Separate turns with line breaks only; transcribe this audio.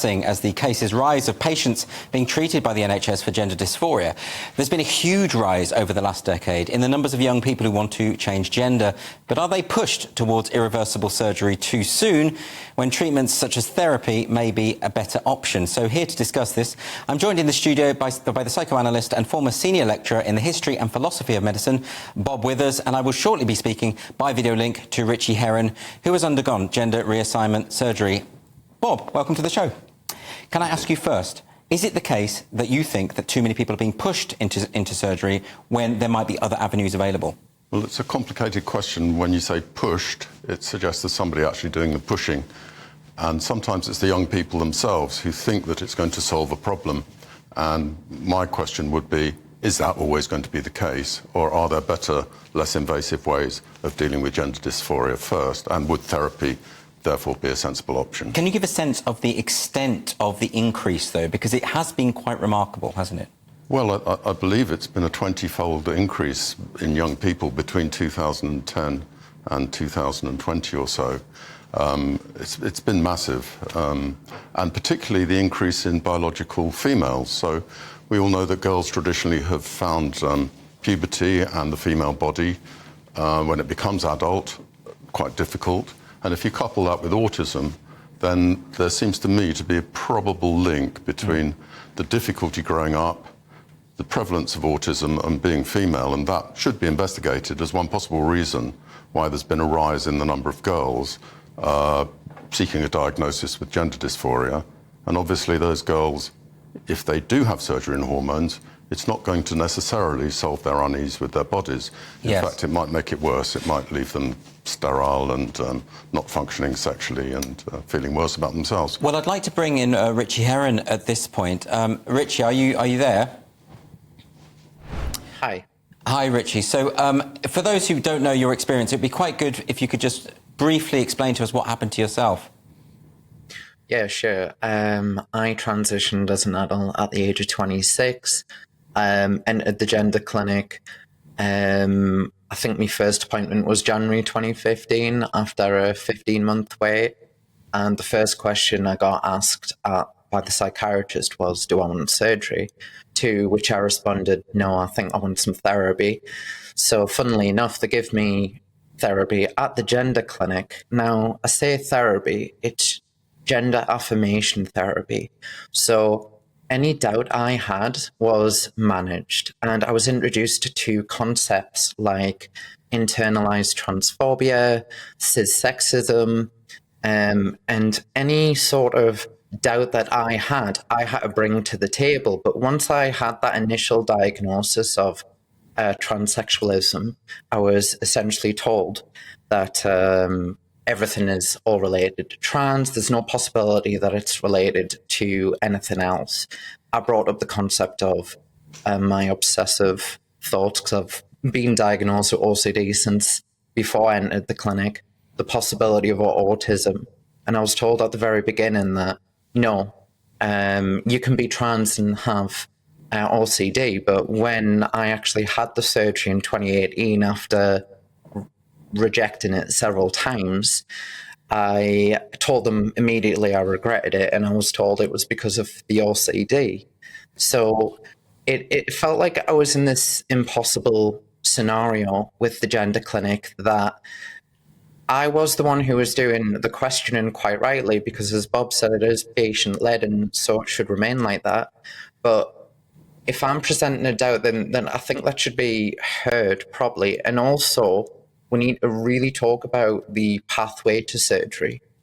As the cases rise of patients being treated by the NHS for gender dysphoria. There's been a huge rise over the last decade in the numbers of young people who want to change gender. But are they pushed towards irreversible surgery too soon when treatments such as therapy may be a better option? So here to discuss this, I'm joined in the studio by the psychoanalyst and former senior lecturer in the history and philosophy of medicine, Bob Withers, and I will shortly be speaking by video link to Richie Herron, who has undergone gender reassignment surgery. Bob, welcome to the show. Can I ask you first, is it the case that you think that too many people are being pushed into surgery when there might be other avenues available?
Well, it's a complicated question. When you say pushed, it suggests there's somebody actually doing the pushing. And sometimes it's the young people themselves who think that it's going to solve a problem. And my question would be, is that always going to be the case? Or are there better, less invasive ways of dealing with gender dysphoria first? And would therapy therefore be a sensible option?
Can you give a sense of the extent of the increase, though? Because it has been quite remarkable, hasn't it?
Well, I believe it's been a 20-fold increase in young people between 2010 and 2020 or so. It's been massive, and particularly the increase in biological females. So we all know that girls traditionally have found puberty and the female body, when it becomes adult, quite difficult. And if you couple that with autism, then there seems to me to be a probable link between the difficulty growing up, the prevalence of autism and being female, and that should be investigated as one possible reason why there's been a rise in the number of girls seeking a diagnosis with gender dysphoria. And obviously those girls, if they do have surgery and hormones, it's not going to necessarily solve their unease with their bodies. In fact, it might make it worse. It might leave them sterile and not functioning sexually and feeling worse about themselves.
Well, I'd like to bring in Richie Herron at this point. Richie, are you there?
Hi.
Hi, Richie. So for those who don't know your experience, it'd be quite good if you could just briefly explain to us what happened to yourself.
Yeah, sure. I transitioned as an adult at the age of 26. Entered the gender clinic. I think my first appointment was January 2015 after a 15-month wait. And the first question I got asked by the psychiatrist was, do I want surgery? To which I responded, no, I think I want some therapy. So funnily enough, they give me therapy at the gender clinic. Now, I say therapy, it's gender affirmation therapy. So any doubt I had was managed, and I was introduced to two concepts like internalized transphobia, cissexism, and any sort of doubt that I had to bring to the table. But once I had that initial diagnosis of transsexualism, I was essentially told that everything is all related to trans. There's no possibility that it's related to anything else. I brought up the concept of my obsessive thoughts, because I've been diagnosed with OCD since before I entered the clinic, the possibility of autism. And I was told at the very beginning that, no, you can be trans and have OCD. But when I actually had the surgery in 2018 after rejecting it several times, I told them immediately I regretted it, and I was told it was because of the OCD. So it felt like I was in this impossible scenario with the gender clinic, that I was the one who was doing the questioning, quite rightly, because as Bob said, it is patient-led, and so it should remain like that. But if I'm presenting a doubt, then I think that should be heard properly. And also, we need to really talk about the pathway to surgery.